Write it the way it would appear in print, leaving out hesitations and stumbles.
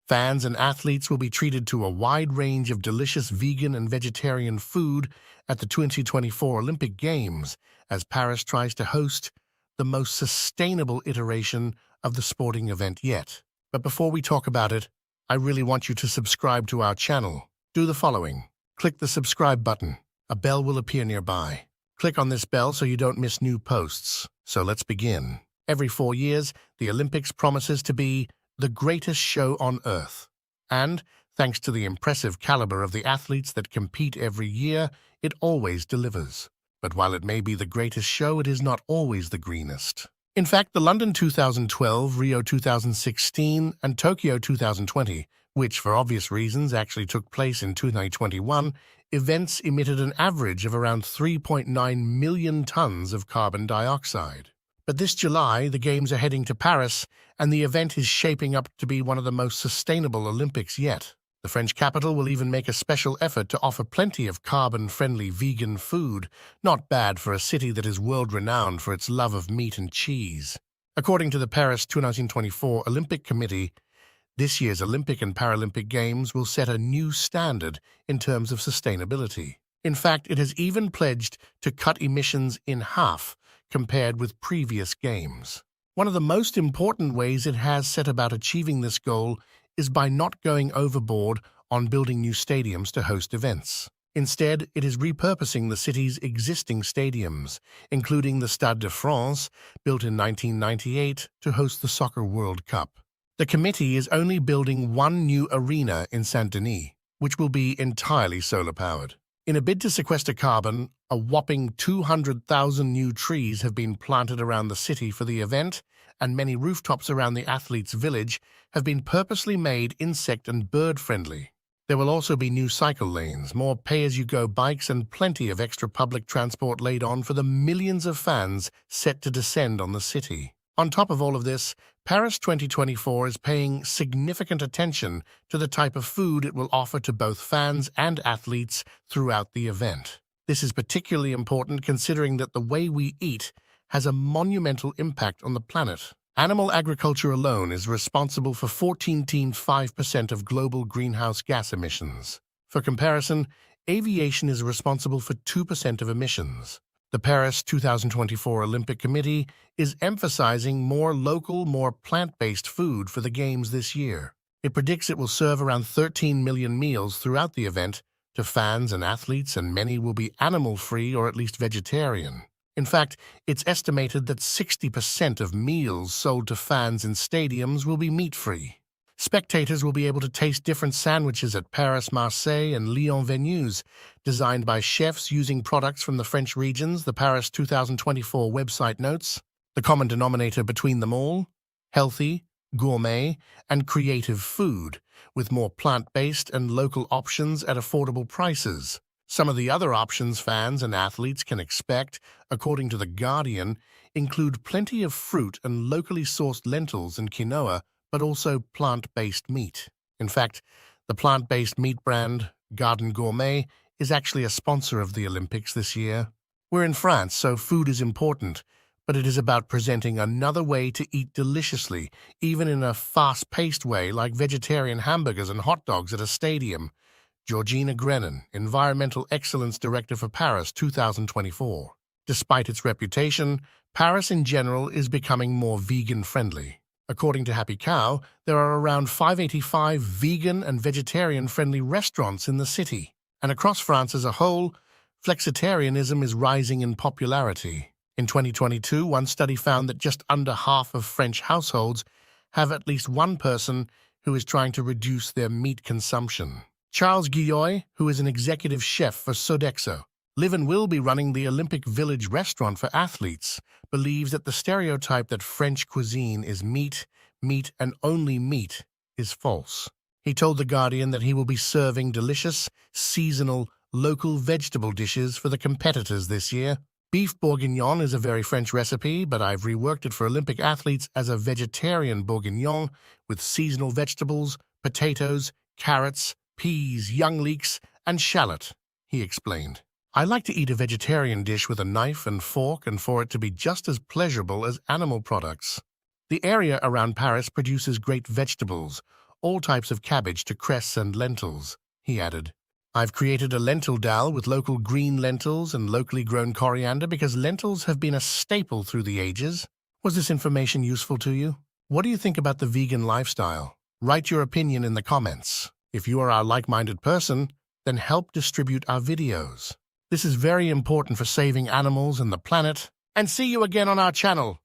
Fans and athletes will be treated to a wide range of delicious vegan and vegetarian food at the 2024 Olympic Games, as Paris tries to host the most sustainable iteration of the sporting event yet. But before we talk about it, I really want you to subscribe to our channel. Do the following. Click the subscribe button. A bell will appear nearby. Click on this bell so you don't miss new posts. So let's begin. Every 4 years, the Olympics promises to be the greatest show on Earth. And, thanks to the impressive caliber of the athletes that compete every year, it always delivers. But while it may be the greatest show, it is not always the greenest. In fact, the London 2012, Rio 2016, and Tokyo 2020, which for obvious reasons actually took place in 2021, events emitted an average of around 3.9 million tons of carbon dioxide. But this July, the Games are heading to Paris, and the event is shaping up to be one of the most sustainable Olympics yet. The French capital will even make a special effort to offer plenty of carbon-friendly vegan food, not bad for a city that is world-renowned for its love of meat and cheese. According to the Paris 2024 Olympic Committee, this year's Olympic and Paralympic Games will set a new standard in terms of sustainability. In fact, it has even pledged to cut emissions in half compared with previous games. One of the most important ways it has set about achieving this goal is by not going overboard on building new stadiums to host events. Instead, it is repurposing the city's existing stadiums, including the Stade de France, built in 1998 to host the Soccer World Cup. The committee is only building one new arena in Saint-Denis, which will be entirely solar-powered. In a bid to sequester carbon, a whopping 200,000 new trees have been planted around the city for the event, and many rooftops around the athletes' village have been purposely made insect and bird-friendly. There will also be new cycle lanes, more pay-as-you-go bikes, and plenty of extra public transport laid on for the millions of fans set to descend on the city. On top of all of this, Paris 2024 is paying significant attention to the type of food it will offer to both fans and athletes throughout the event. This is particularly important considering that the way we eat has a monumental impact on the planet. Animal agriculture alone is responsible for 14.5% of global greenhouse gas emissions. For comparison, aviation is responsible for 2% of emissions. The Paris 2024 Olympic Committee is emphasizing more local, more plant-based food for the Games this year. It predicts it will serve around 13 million meals throughout the event to fans and athletes, and many will be animal-free or at least vegetarian. In fact, it's estimated that 60% of meals sold to fans in stadiums will be meat-free. Spectators will be able to taste different sandwiches at Paris, Marseille, and Lyon venues, designed by chefs using products from the French regions, the Paris 2024 website notes. The common denominator between them all? Healthy, gourmet, and creative food, with more plant-based and local options at affordable prices. Some of the other options fans and athletes can expect, according to The Guardian, include plenty of fruit and locally sourced lentils and quinoa, but also plant-based meat. In fact, the plant-based meat brand, Garden Gourmet, is actually a sponsor of the Olympics this year. We're in France, so food is important, but it is about presenting another way to eat deliciously, even in a fast-paced way like vegetarian hamburgers and hot dogs at a stadium. Georgina Grenon, Environmental Excellence Director for Paris 2024. Despite its reputation, Paris in general is becoming more vegan-friendly. According to Happy Cow, there are around 585 vegan and vegetarian-friendly restaurants in the city. And across France as a whole, flexitarianism is rising in popularity. In 2022, one study found that just under half of French households have at least one person who is trying to reduce their meat consumption. Charles Guilloy, who is an executive chef for Sodexo, live and will be running the Olympic Village restaurant for athletes, believes that the stereotype that French cuisine is meat, and only meat is false. He told The Guardian that he will be serving delicious, seasonal, local vegetable dishes for the competitors this year. Beef bourguignon is a very French recipe, but I've reworked it for Olympic athletes as a vegetarian bourguignon with seasonal vegetables, potatoes, carrots, peas, young leeks, and shallot, he explained. I like to eat a vegetarian dish with a knife and fork and for it to be just as pleasurable as animal products. The area around Paris produces great vegetables, all types of cabbage to cress and lentils, he added. I've created a lentil dal with local green lentils and locally grown coriander because lentils have been a staple through the ages. Was this information useful to you? What do you think about the vegan lifestyle? Write your opinion in the comments. If you are a like-minded person, then help distribute our videos. This is very important for saving animals and the planet. And see you again on our channel.